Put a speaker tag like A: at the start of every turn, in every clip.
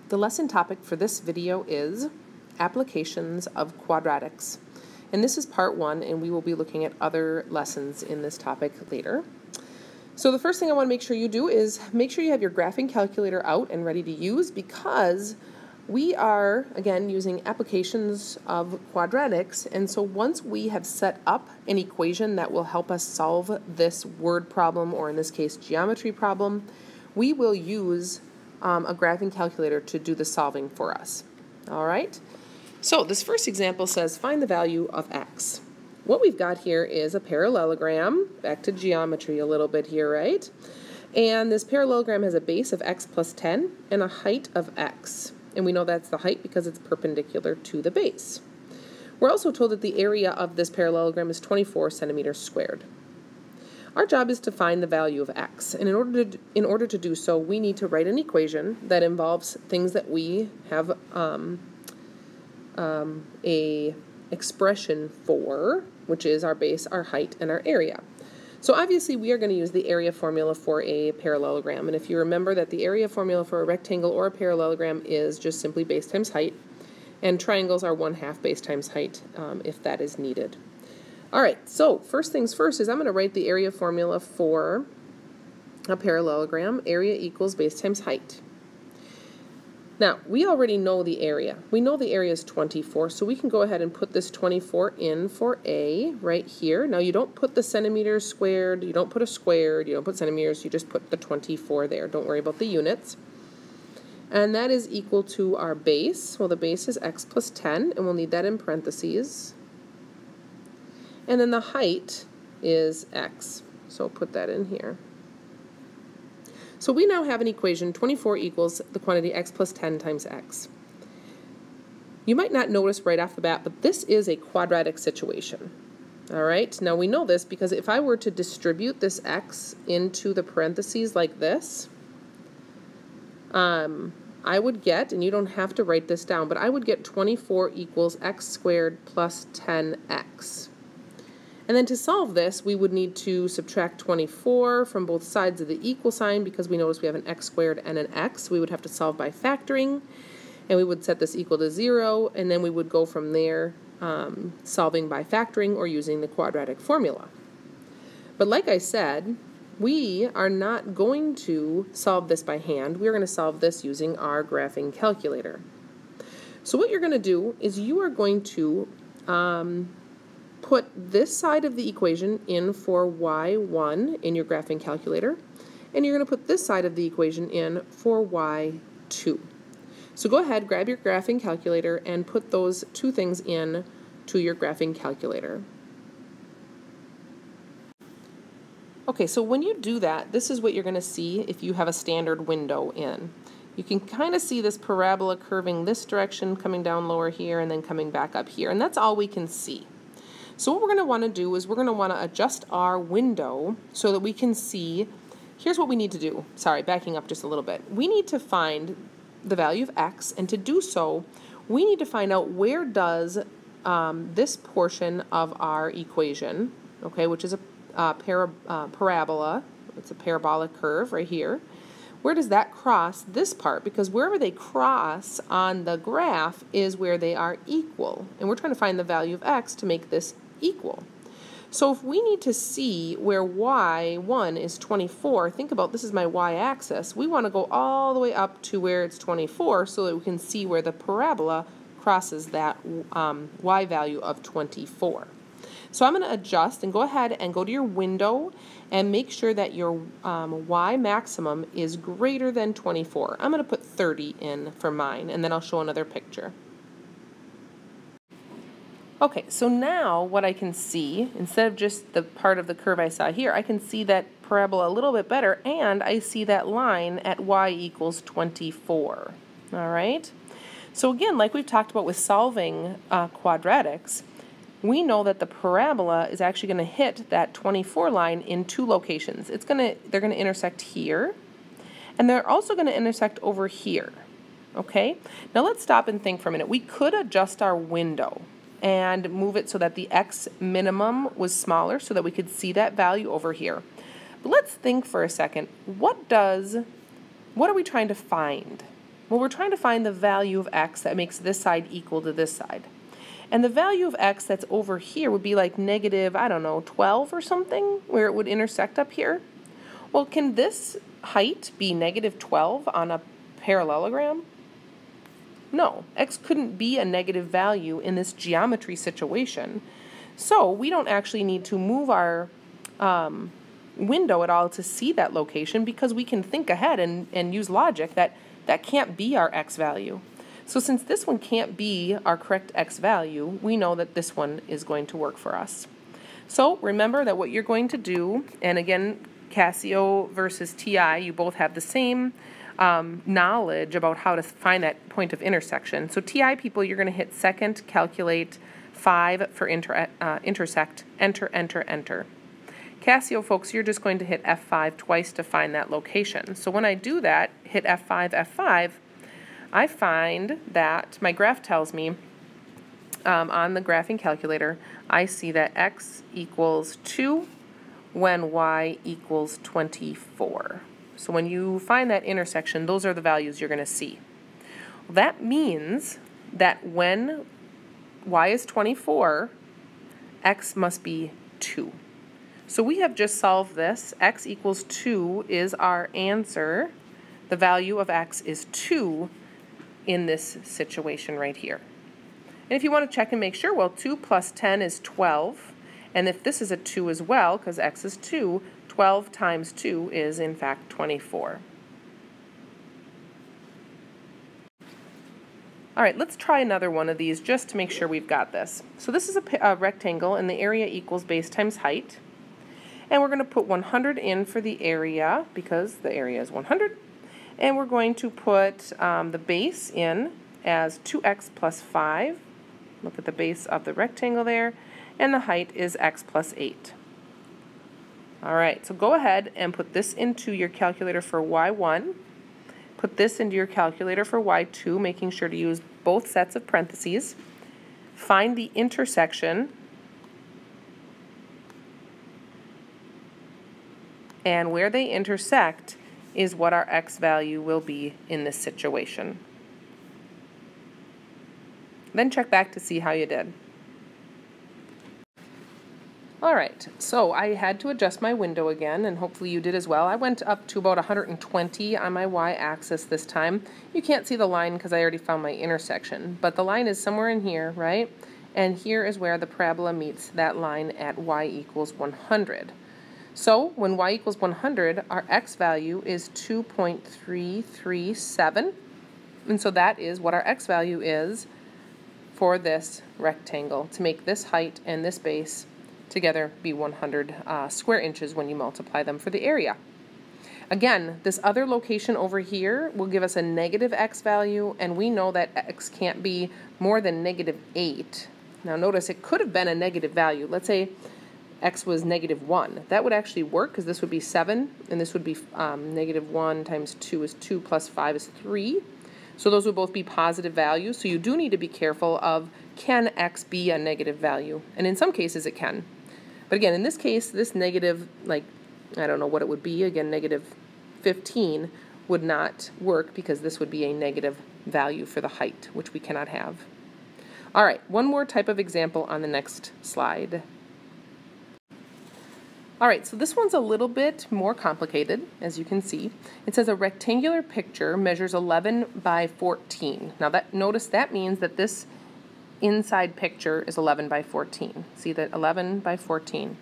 A: The lesson topic for this video is applications of quadratics. And this is part 1, and we will be looking at other lessons in this topic later. So the first thing I want to make sure you do is make sure you have your graphing calculator out and ready to use, because we are, again, using applications of quadratics. And so once we have set up an equation that will help us solve this word problem, or in this case geometry problem, we will use a graphing calculator to do the solving for us. All right? So this first example says find the value of x. What we've got here is a parallelogram. Back to geometry a little bit here, right? And this parallelogram has a base of x plus 10 and a height of x. And we know that's the height because it's perpendicular to the base. We're also told that the area of this parallelogram is 24 centimeters squared. Our job is to find the value of x, and in order to do so, we need to write an equation that involves things that we have a expression for, which is our base, our height, and our area. So obviously we are going to use the area formula for a parallelogram, and if you remember that the area formula for a rectangle or a parallelogram is just simply base times height, and triangles are 1/2 base times height if that is needed. Alright, so first things first is I'm going to write the area formula for a parallelogram. Area equals base times height. Now, we already know the area. We know the area is 24, so we can go ahead and put this 24 in for A right here. Now, you don't put the centimeters squared, you don't put a squared, you don't put centimeters, you just put the 24 there. Don't worry about the units. And that is equal to our base. Well, the base is x plus 10, and we'll need that in parentheses. And then the height is x, so put that in here. So we now have an equation, 24 equals the quantity x plus 10 times x. You might not notice right off the bat, but this is a quadratic situation. All right, now we know this because if I were to distribute this x into the parentheses like this, I would get, and you don't have to write this down, but I would get 24 equals x squared plus 10x. And then to solve this, we would need to subtract 24 from both sides of the equal sign, because we notice we have an x squared and an x. We would have to solve by factoring, and we would set this equal to 0, and then we would go from there solving by factoring or using the quadratic formula. But like I said, we are not going to solve this by hand. We're going to solve this using our graphing calculator. So what you're going to do is you are going to put this side of the equation in for y1 in your graphing calculator, and you're going to put this side of the equation in for y2. So go ahead, grab your graphing calculator, and put those two things in to your graphing calculator. Okay, so when you do that, this is what you're going to see if you have a standard window in. You can kind of see this parabola curving this direction, coming down lower here, and then coming back up here, and that's all we can see. So what we're going to want to do is we're going to want to adjust our window so that we can see. Here's what we need to do. Sorry, backing up just a little bit. We need to find the value of x, and to do so, we need to find out where does this portion of our equation, okay, which is a parabola, it's a parabolic curve right here, where does that cross this part? Because wherever they cross on the graph is where they are equal, and we're trying to find the value of x to make this equal. So if we need to see where y1 is 24, think about this is my y-axis, we want to go all the way up to where it's 24 so that we can see where the parabola crosses that y value of 24. So I'm going to adjust and go ahead and go to your window and make sure that your y maximum is greater than 24. I'm going to put 30 in for mine, and then I'll show another picture. Okay, so now what I can see, instead of just the part of the curve I saw here, I can see that parabola a little bit better, and I see that line at y equals 24. All right? So again, like we've talked about with solving quadratics, we know that the parabola is actually going to hit that 24 line in two locations. They're going to intersect here, and they're also going to intersect over here. Okay? Now let's stop and think for a minute. We could adjust our window and move it so that the x minimum was smaller so that we could see that value over here. But let's think for a second. What are we trying to find? Well, we're trying to find the value of x that makes this side equal to this side. And the value of x that's over here would be like negative, I don't know, 12 or something, where it would intersect up here. Well, can this height be negative 12 on a parallelogram? No, x couldn't be a negative value in this geometry situation. So we don't actually need to move our window at all to see that location, because we can think ahead and use logic that that can't be our x value. So since this one can't be our correct x value, we know that this one is going to work for us. So remember that what you're going to do, and again, Casio versus TI, you both have the same knowledge about how to find that point of intersection. So TI people, you're going to hit second, calculate, 5 for intersect, enter, enter, enter. Casio folks, you're just going to hit F5 twice to find that location. So when I do that, hit F5, F5, I find that my graph tells me on the graphing calculator, I see that x equals 2 when y equals 24. So when you find that intersection, those are the values you're going to see. Well, that means that when y is 24, x must be 2. So we have just solved this. X equals 2 is our answer. The value of x is 2 in this situation right here. And if you want to check and make sure, well, 2 plus 10 is 12. And if this is a 2 as well, because x is 2, 12 times 2 is, in fact, 24. All right, let's try another one of these just to make sure we've got this. So this is a rectangle, and the area equals base times height. And we're going to put 100 in for the area, because the area is 100. And we're going to put the base in as 2x plus 5. Look at the base of the rectangle there. And the height is x plus 8. All right, so go ahead and put this into your calculator for y1. Put this into your calculator for y2, making sure to use both sets of parentheses. Find the intersection. And where they intersect is what our x value will be in this situation. Then check back to see how you did. All right, so I had to adjust my window again, and hopefully you did as well. I went up to about 120 on my y-axis this time. You can't see the line because I already found my intersection, but the line is somewhere in here, right? And here is where the parabola meets that line at y equals 100. So when y equals 100, our x value is 2.337, and so that is what our x value is for this rectangle to make this height and this base together be 100 square inches when you multiply them for the area. Again, this other location over here will give us a negative x value, and we know that x can't be more than negative 8. Now notice it could have been a negative value. Let's say x was negative 1. That would actually work because this would be 7, and this would be negative 1 times 2 is 2 plus 5 is 3. So those would both be positive values. So you do need to be careful of, can x be a negative value? And in some cases it can. But again, in this case, this negative, like, I don't know what it would be, again, negative 15 would not work because this would be a negative value for the height, which we cannot have. All right, one more type of example on the next slide. All right, so this one's a little bit more complicated, as you can see. It says a rectangular picture measures 11 by 14. Now notice that means that this inside picture is 11 by 14. See that 11 by 14.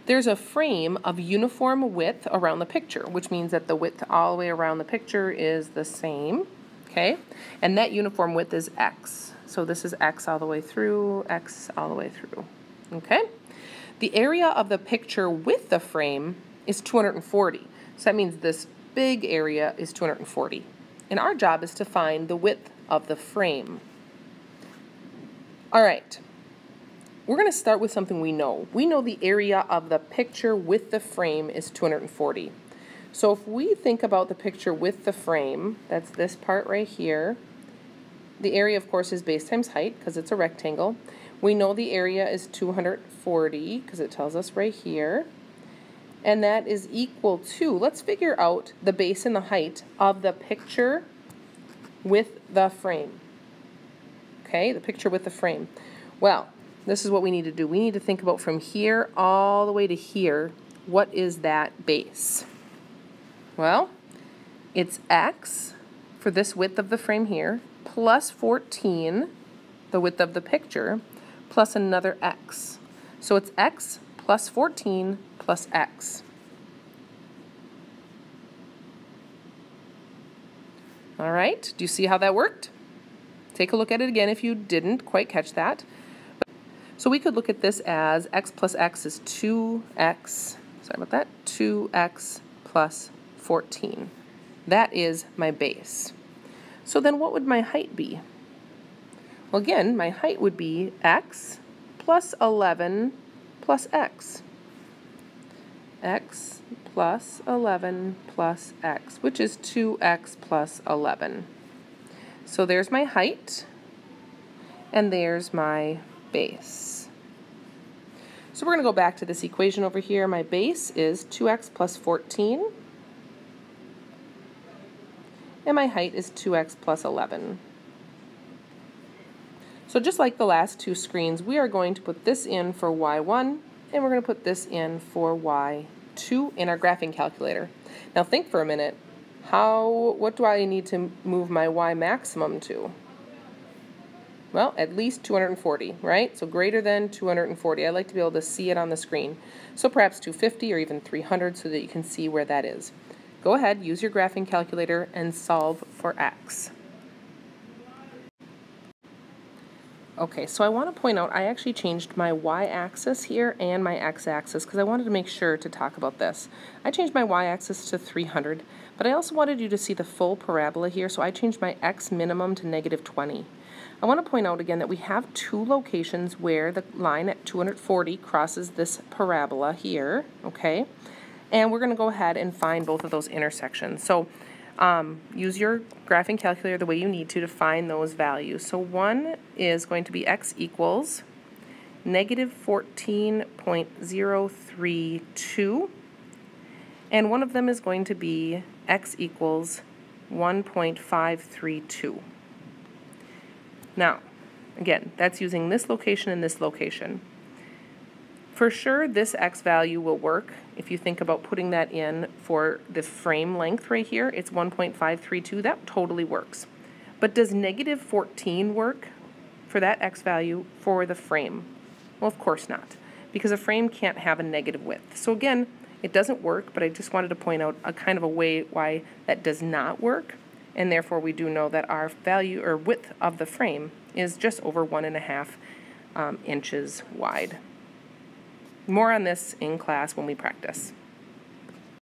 A: There's a frame of uniform width around the picture, which means that the width all the way around the picture is the same, okay? And that uniform width is x. So this is x all the way through, x all the way through, okay? The area of the picture with the frame is 240. So that means this big area is 240. And our job is to find the width of the frame. All right, we're going to start with something we know. We know the area of the picture with the frame is 240. So if we think about the picture with the frame, that's this part right here. The area, of course, is base times height because it's a rectangle. We know the area is 240 because it tells us right here. And that is equal to, let's figure out the base and the height of the picture with the frame. Okay, the picture with the frame. Well, this is what we need to do. We need to think about from here all the way to here, what is that base? Well, it's x for this width of the frame here, plus 14, the width of the picture, plus another x. So it's x plus 14 plus x. All right, do you see how that worked? Take a look at it again if you didn't quite catch that. So we could look at this as x plus x is 2x, sorry about that, 2x plus 14. That is my base. So then what would my height be? Well, again, my height would be x plus 11 plus x. X plus 11 plus x, which is 2x plus 11. So there's my height, and there's my base. So we're going to go back to this equation over here. My base is 2x plus 14, and my height is 2x plus 11. So just like the last two screens, we are going to put this in for y1, and we're going to put this in for y2 in our graphing calculator. Now think for a minute, what do I need to move my y maximum to? Well, at least 240, right? So greater than 240. I like to be able to see it on the screen. So perhaps 250 or even 300 so that you can see where that is. Go ahead, use your graphing calculator and solve for x. Okay, so I want to point out I actually changed my y-axis here and my x-axis because I wanted to make sure to talk about this. I changed my y-axis to 300, but I also wanted you to see the full parabola here, so I changed my x minimum to negative 20. I want to point out again that we have two locations where the line at 240 crosses this parabola here, okay? And we're going to go ahead and find both of those intersections. So use your graphing calculator the way you need to find those values. So one is going to be x equals negative 14.032, and one of them is going to be x equals 1.532. Now, again, that's using this location and this location. For sure, this x value will work. If you think about putting that in for the frame length right here, it's 1.532. That totally works. But does negative 14 work for that x value for the frame? Well, of course not, because a frame can't have a negative width. So again, it doesn't work, but I just wanted to point out a kind of a way why that does not work, and therefore we do know that our value or width of the frame is just over 1.5 inches wide. More on this in class when we practice.